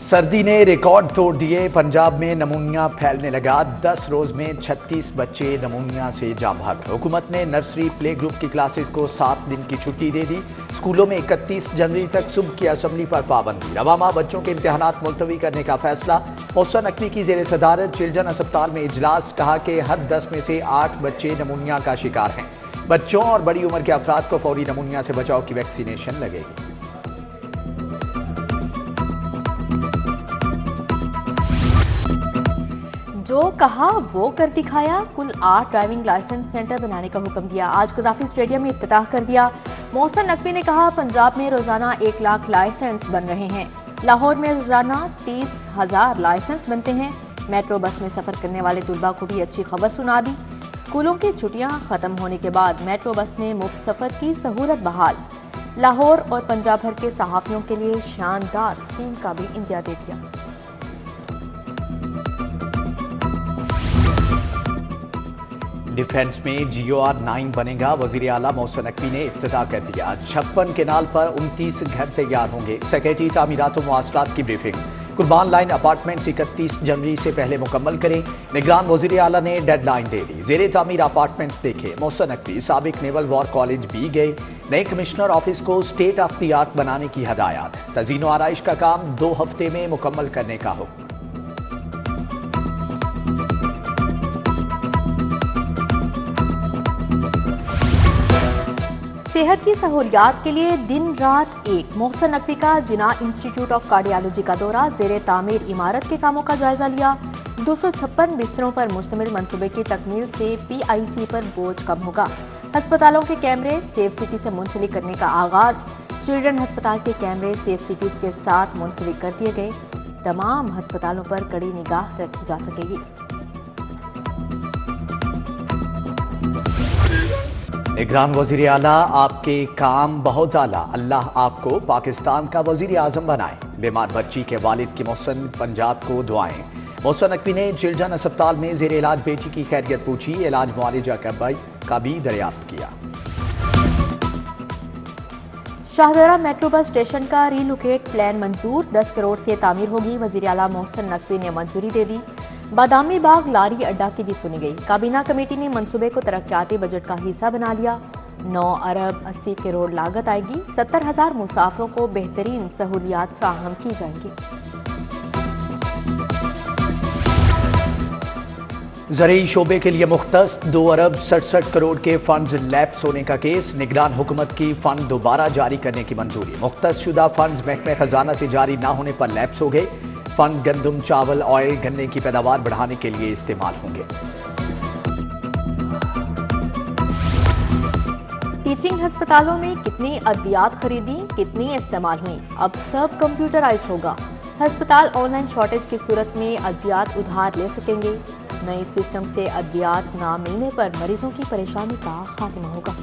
सर्दी ने रिकॉर्ड तोड़ दिए। पंजाब में नमूनिया फैलने लगा। 10 रोज में 36 बच्चे नमूनिया से जाम भागे। हुकूमत ने नर्सरी प्ले ग्रुप की क्लासेस को 7 दिन की छुट्टी दे दी। स्कूलों में 31 जनवरी तक सुबह की असेंबली पर पाबंदी। रवा माह बच्चों के इम्तिहानात मुलतवी करने का फैसला। मोहसिन नकवी की जेर सदारत चिल्ड्रन अस्पताल में इजलास। कहा कि हर 10 में से 8 बच्चे नमूनिया का शिकार हैं। बच्चों और बड़ी उम्र के अफराद को फौरी नमूनिया से बचाव की वैक्सीनेशन लगेगी। जो कहा वो कर दिखाया। कुल 8 ड्राइविंग लाइसेंस सेंटर बनाने का हुक्म दिया। आज कजाफी स्टेडियम में इफ्तिताह कर दिया। मोहसिन नकवी ने कहा पंजाब में रोजाना 1 लाख लाइसेंस बन रहे हैं। लाहौर में रोजाना 30,000 लाइसेंस बनते हैं। मेट्रो बस में सफर करने वाले तुलबा को भी अच्छी खबर सुना दी। स्कूलों की छुट्टियां खत्म होने के बाद मेट्रो बस में मुफ्त सफर की सहूलत बहाल। लाहौर और पंजाब भर के सहाफियों के लिए शानदार स्कीम का भी इंतजाम दे दिया। डिफेंस में GOR-9 बनेगा। वजीर आला मोहसिन नकवी ने इफ्तिताह कर दिया। 56 केनाल पर 29 घर तैयार होंगे। सेक्रेटरी तामीरात व मुआसरात की ब्रीफिंग। कुर्बान लाइन अपार्टमेंट्स 31 जनवरी से पहले मुकम्मल करें। निगरान वजीर आला ने डेडलाइन दे दी। जेरे तामीर अपार्टमेंट्स देखे। मोहसिन नकवी साबिक नेवल वॉर कॉलेज भी गए। नए कमिश्नर ऑफिस को स्टेट ऑफ द आर्ट बनाने की हदायत। तज़ीन व आराइश का काम 2 हफ्ते में मुकम्मल करने का हुक्म। सेहत की सहूलियात के लिए दिन रात एक। मोहसिन नकवी का जिना इंस्टीट्यूट ऑफ कार्डियोलॉजी का दौरा। जेरे तामीर इमारत के कामों का जायजा लिया। 256 बिस्तरों पर मुश्तमिल मंसूबे की तकमील से PIC पर बोझ कम होगा। अस्पतालों के कैमरे सेफ सिटी से मुंसलिक करने का आगाज। चिल्ड्रन अस्पताल के कैमरे सेफ सिटीज के साथ मुंसलिक कर दिए गए। तमाम अस्पतालों पर कड़ी निगाह रखी जा सकेगी। निगरान वजीर आला आपके काम बहुत आला। अल्लाह आपको पाकिस्तान का वजीर आजम बनाए। बीमार बच्ची के वालिद की मोहसिन पंजाब को दुआएं। मोहसिन नकवी ने चिल्ड्रन अस्पताल में जेर इलाज बेटी की खैरियत पूछी। इलाज मुआलिजा का भी दरियाफ्त किया। शाहदरा मेट्रो बस स्टेशन का रीलोकेट प्लान मंजूर। 10 करोड़ से तामीर होगी। वजीर आला मोहसिन नकवी ने मंजूरी दे दी। बादामी बाग लारी अड्डा की भी सुनी गई। काबीना कमेटी ने मंसूबे को तरक्याती बजट का हिस्सा बना लिया। 9 अरब 80 करोड़ लागत आएगी। 70,000 मुसाफिरों को बेहतरीन सहूलियात फ्राहम की जाएंगी। ज़रूरी शोबे के लिए मुख्तस 2 अरब 67 करोड़ के फंड्स लैप्स होने का केस। निगरान हुकूमत की फंड दोबारा जारी करने की मंजूरी। मुख्तस शुदा फंड्स महकमे खजाना से जारी न होने पर लैप्स हो गए। फंड गंदम, चावल, ऑयल, गन्ने की पैदावार बढ़ाने के लिए इस्तेमाल होंगे। टीचिंग अस्पतालों में कितनी अद्वियात खरीदी, कितनी इस्तेमाल हुई, अब सब कंप्यूटराइज होगा। अस्पताल ऑनलाइन शॉर्टेज की सूरत में अद्वियात उधार ले सकेंगे। नए सिस्टम से अद्वियात ना मिलने पर मरीजों की परेशानी का खात्मा होगा।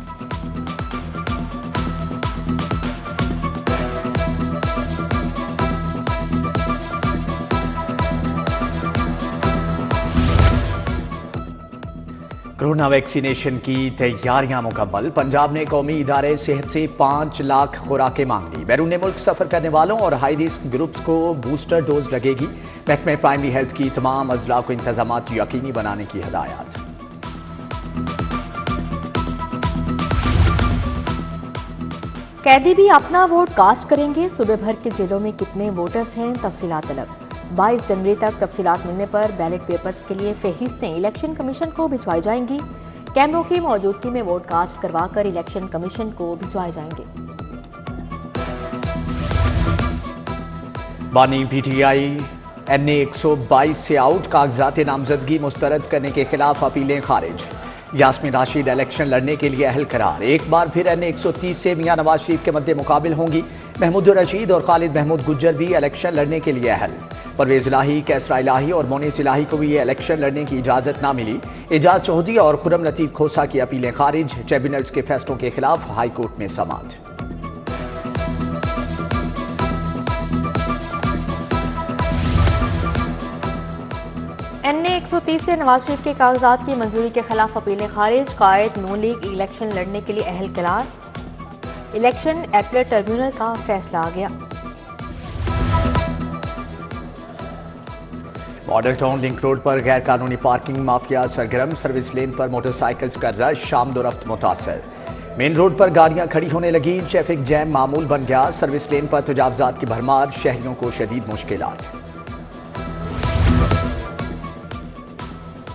कोरोना वैक्सीनेशन की तैयारियां मुकम्मल। पंजाब ने कौमी इदारे सेहत से 5 लाख खुराकें मांग ली। बैरून मुल्क सफर करने वालों और हाई रिस्क ग्रुप्स को बूस्टर डोज लगेगी। महकमे प्राइमरी हेल्थ की तमाम अजला को इंतजामात यकीनी बनाने की हदायत। कैदी भी अपना वोट कास्ट करेंगे। सूबे भर के जेलों में कितने वोटर्स हैं, तफसीलात तलब। 22 जनवरी तक तफसीलात मिलने पर बैलेट पेपर्स के लिए फहरिस्तें इलेक्शन कमीशन को भिजवाई जाएंगी। कैमरों की मौजूदगी में वोट कास्ट करवाकर इलेक्शन कमीशन को भिजवाए जाएंगे। बानी PTI NA 122 से आउट। कागजात नामजदगी मुस्तरद करने के खिलाफ अपीलें खारिज। यास्मीन राशिद इलेक्शन लड़ने के लिए अहल करार। एक बार फिर NA 130 से मियां नवाज शरीफ के मद्दे मुकाबिल होंगी। महमूद रशीद और खालिद महमूद गुज्जर भी इलेक्शन लड़ने के लिए अहल। परवेज इलाही, कैसरा इलाही और मोनिस इलाही को भी ये इलेक्शन लड़ने की इजाजत ना मिली। एजाज चौधरी और खुर्रम लतीफ खोसा की अपीलें खारिज। ट्रिब्यूनल्स के फैसलों के खिलाफ हाई कोर्ट में समाअत। NA 130 से नवाज शरीफ के कागजात की मंजूरी के खिलाफ अपीलें खारिज। कायद नून लीग इलेक्शन लड़ने के लिए अहल करार। इलेक्शन एपलेट ट्रिब्यूनल का फैसला आ गया। मॉडल टाउन लिंक रोड पर गैर कानूनी पार्किंग माफिया सरगर्म, सर्विस लेन पर मोटरसाइकिल्स का रश, शामदोरफ्त मुतासर। मेन रोड पर गाड़ियां खड़ी होने लगी, ट्रैफिक जैम मामूल बन गया, सर्विस लेन पर तजावजात की भरमार, शहरियों को शदीद मुश्किलात।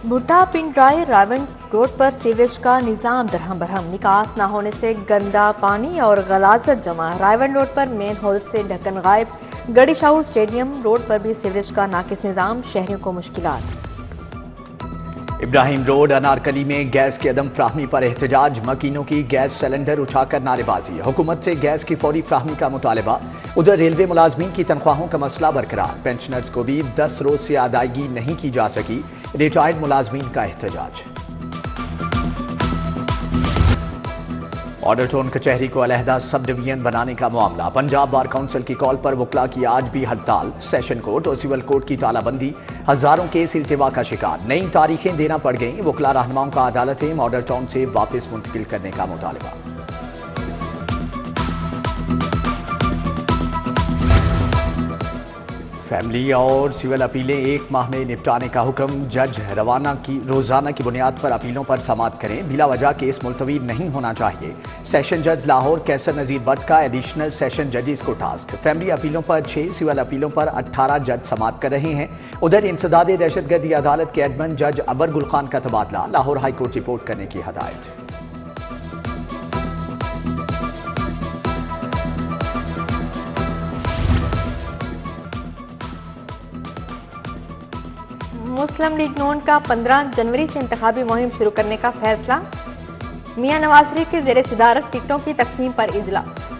भुट्टा पिंडराय रावण रोड पर सीवरेज का निजाम दरहम बरहम, निकास न होने से गंदा पानी और गलाजत जमा। रावण रोड पर मेन होल से ढक्कन गायब, गढ़ी शाहू स्टेडियम रोड पर भी सीवरेज का नाकिस निजाम, शहरियों को मुश्किलात। इब्राहिम रोड अनारकली में गैस की अदम फ्राहमी पर एहतजाज, मकीनों की गैस सिलेंडर उठाकर नारेबाजी, हुकूमत से गैस की फौरी फ्राहमी का मुतालबा। उधर रेलवे मुलाजमीन की तनख्वाहों का मसला बरकरार, पेंशनर्स को भी 10 रोज से अदायगी नहीं की जा सकी, रिटायर्ड मुलाजमीन का एहतजाज। मॉडल टाउन कचहरी को अलहदा सब डिवीजन बनाने का मामला, पंजाब बार काउंसिल की कॉल पर वकला की आज भी हड़ताल, सेशन कोर्ट और सिविल कोर्ट की तालाबंदी, हजारों केस इल्तिवा का शिकार, नई तारीखें देना पड़ गईं, वकला रहनुमाओं का अदालतें मॉडल टाउन से वापस मुंतकिल करने का मुतालबा। फैमिली और सिविल अपीलें एक माह में निपटाने का हुक्म, जज रोजाना की बुनियाद पर अपीलों पर समाअत करें, बिला वजह केस मुलतवी नहीं होना चाहिए। सेशन जज लाहौर कैसर नजीर भट्ट का एडिशनल सेशन जजेस को टास्क, फैमिली अपीलों पर 6, सिविल अपीलों पर 18 जज समाअत कर रहे हैं। उधर इंसदाद दहशतगर्दी अदालत के एडमन जज अबर गुल खान का तबादला, लाहौर हाईकोर्ट रिपोर्ट करने की हदायत। मुस्लिम लीग नून का 15 जनवरी से इंतखाबी मुहिम शुरू करने का फैसला, मियां नवाज शरीफ के जेर सदारत टिकटों की तकसीम पर इजलास।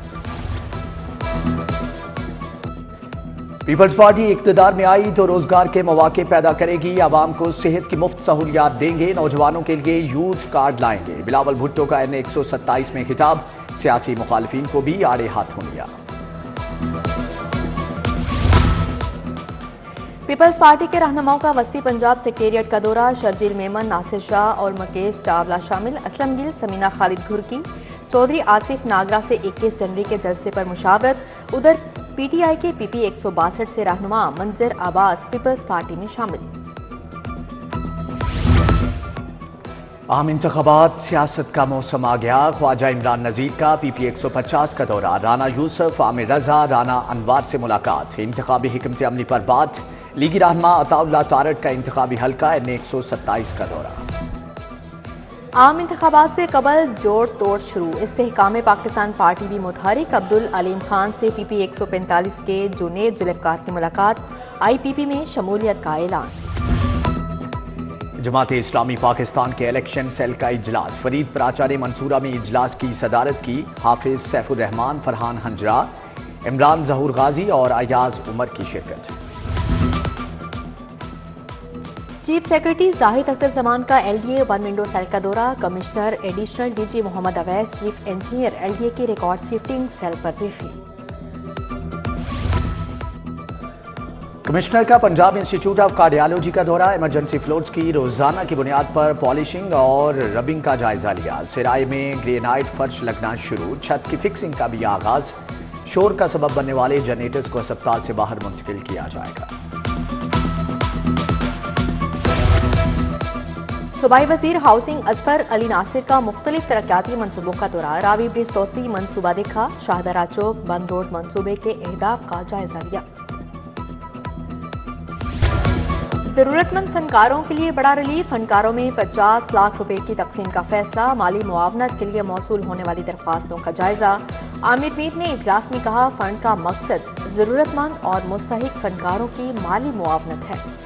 पीपल्स पार्टी इक्तदार में आई तो रोजगार के मौके पैदा करेगी, आवाम को सेहत की मुफ्त सहूलियात देंगे, नौजवानों के लिए यूथ कार्ड लाएंगे। बिलावल भुट्टो का NA 127 में खिताब, सियासी मुखालिफिन को भी आड़े हाथों लिया। पीपल्स पार्टी के रहनुमाओं का वस्ती पंजाब सेक्रेटेरिएट का दौरा, शर्जील मेमन, नासिर शाह और मुकेश चावला शामिल, असलम गिल, समीना खालिद घुरकी, चौधरी आसिफ नागरा से 21 जनवरी के जलसे पर मुशावरत। उधर PTI के PP 162 से रहनुमा मंजर अब्बास पीपल्स पार्टी में शामिल। आम इंतखाबात, सियासत का मौसम आ गया, ख्वाजा इमरान नजीर का PP 150 का दौरा, राना यूसुफ, आमिर रजा, राना अनवार से मुलाकात, इंतखाबी हिकमत अमली पर बात, लीगी रहनुमा अताउल्लाह तारड़ का इंतखाबी हल्का NA 127 का दौरा। आम इंतखाबात से कबल जोड़ तोड़ शुरू, इस्तेहकाम पाकिस्तान पार्टी भी मुतहरिक, अब्दुल अलीम खान से PP 145 के जुनेद जुल्फ़िकार की मुलाकात, IPP में शमूलियत का ऐलान। जमात इस्लामी पाकिस्तान के इलेक्शन सेल का इजलास, फरीद प्राचार्य मंसूरा में इजलास की सदारत की, हाफिज सैफुर रहमान, फरहान हंजरा, इमरान जहूर गाजी और अयाज उमर की शिरकत। चीफ सेक्रेटरी जाहिद अख्तर जमान का LDA 1 विंडो सेल का दौरा, commissioner additional DG Mohammad Awais, chief engineer LDA के रिकॉर्ड शिफ्टिंग सेल पर ब्रीफिंग। कमिश्नर का पंजाब इंस्टीट्यूट ऑफ कार्डियोलॉजी का दौरा, इमरजेंसी फ्लोर्स की रोजाना की बुनियाद पर पॉलिशिंग और रबिंग का जायजा लिया, सिराय में ग्रेनाइट फर्श लगना शुरू, छत की फिक्सिंग का भी आगाज, शोर का सबब बनने वाले जनरेटर्स को अस्पताल से बाहर मुंतकिल किया जाएगा। सूबाई वजीर हाउसिंग असफर अली नासिर का मुख्तलिफ तरक्याती मनसूबों का दौरा, रावी ब्रिज तोसी मनसूबा देखा, शाहदरा चौक बंद रोड मनसूबे के अहदाफ का जायजा लिया। जरूरतमंद फनकारों के लिए बड़ा रिलीफ, फनकारों में 50 लाख रुपए की तकसीम का फैसला, माली मुआवनत के लिए मौसूल होने वाली दरख्वास्तों का जायजा। आमिर मीर ने इजलास में कहा, फंड का मकसद जरूरतमंद और मुस्तहिक फनकारों की माली मुआवनत है।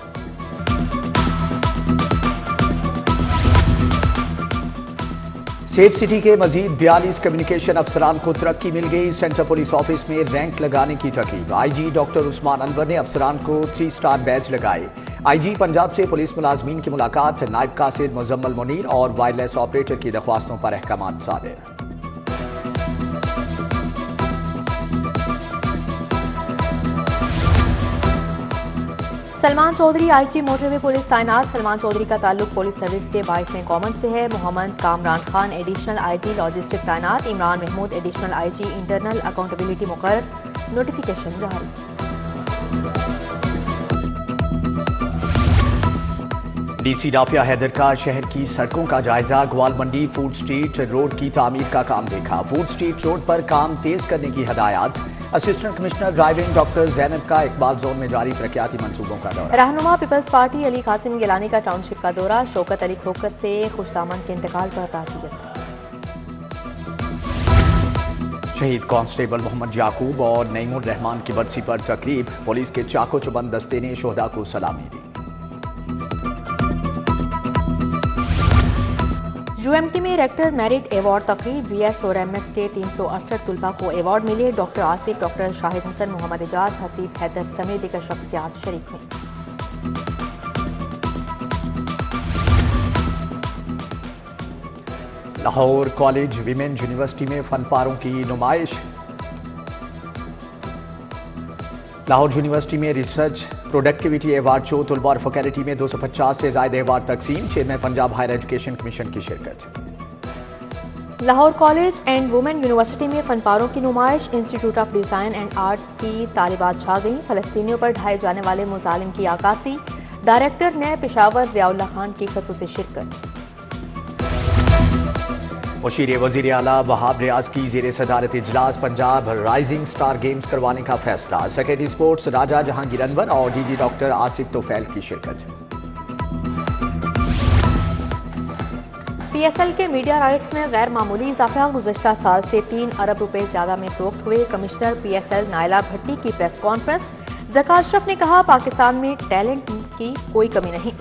सेफ सिटी के मजीद 42 कम्युनिकेशन अफसरान को तरक्की मिल गई, सेंट्रल पुलिस ऑफिस में रैंक लगाने की तरकीब, IG डॉक्टर उस्मान अनवर ने अफसरान को 3 स्टार बैच लगाए। IG पंजाब से पुलिस मुलाजमीन की मुलाकात, नायब कासिद मुजम्मल मुनीर और वायरलेस ऑपरेटर की दरख्वास्तों पर अहकामात सादिर। Salman Chaudhry IG motorway police तैनात, सलमान चौधरी का ताल्लुक पुलिस सर्विस के 22वें कॉमन से है। Mohammad Kamran Khan additional IG logistic तैनात, Imran Mahmood additional IG internal accountability मुकर्रर, नोटिफिकेशन जारी। डीसी डाफिया हैदर का शहर की सड़कों का जायजा, ग्वाल मंडी फूड स्ट्रीट रोड की तामीर का काम देखा। फूड स्ट्रीट रोड पर काम तेज करने की हदायत। Assistant commissioner driving doctor Zainab का इकबाल जोन में जारी तरक्याती मंसूबों का दौरा। रहनुमा पीपल्स पार्टी अली कासिम गिलानी का टाउनशिप का दौरा, शौकत अली खोकर से खुशदामन के इंतकाल पर ताज़ियत। शहीद कांस्टेबल मोहम्मद याकूब और नईमुर रहमान की बरसी पर तकरीब, पुलिस के चाको चुबंद दस्ते ने शोहदा को सलामी दी। यूएमटी में रेक्टर मेरिट अवार्ड तकरीब, बीएस और एमएस के 368 तुलबा को अवार्ड मिले। डॉक्टर आसिफ, डॉक्टर शाहिद हसन, मोहम्मद एजाज, हसीब हैदर समेत दीगर शख्सियात शरीक हुई। लाहौर कॉलेज विमेन यूनिवर्सिटी में फनपारों की नुमाइश। लाहौर यूनिवर्सिटी में रिसर्च प्रोडक्टिविटी अवार्ड शो, तुलबा और फैकल्टी में 250 से ज्यादा अवार्ड तकसीम। Chairman Punjab higher education commission की शिरकत। Lahore college and women university में फनपारों की नुमाइश, institute of design and art की तालिबात छा गईं। फ़लस्तीनियों पर ढाए जाने वाले मुजालिम की आकासी, डायरेक्टर ने पेशावर ज़ियाउल्लाह खान की ख़ुसूसी शिरकत। मुशीर वज़ीर आला वहाब रियाज की ज़ेर सदारत इजलास, पंजाब राइजिंग स्टार गेम्स करवाने का फैसला। सेक्रेटरी स्पोर्ट्स राजा जहांगीर अनवर और डीजी डॉक्टर आसिफ तोफैल की शिरकत। पीएसएल के मीडिया राइट्स में गैर मामूली इजाफा, गुज़श्ता साल से 3 अरब रुपए ज्यादा में फरोख्त हुए। कमिश्नर पीएसएल नायला भट्टी की प्रेस कॉन्फ्रेंस, ज़का अशरफ ने कहा पाकिस्तान में टैलेंट की कोई कमी नहीं।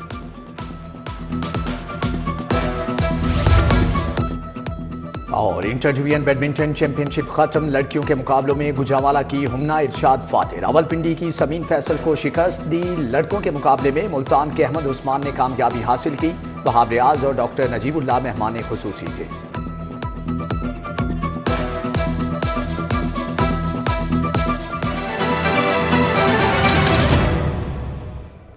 और इंटर डिवीजन बैडमिंटन चैंपियनशिप खत्म, लड़कियों के मुकाबलों में गुजरांवाला की हुमना इरशाद फातेह, रावलपिंडी की समीन फैसल को शिकस्त दी। लड़कों के मुकाबले में मुल्तान के अहमद उस्मान ने कामयाबी हासिल की। वहाब रियाज और डॉक्टर नजीबुल्लाह मेहमान खुसूसी थे।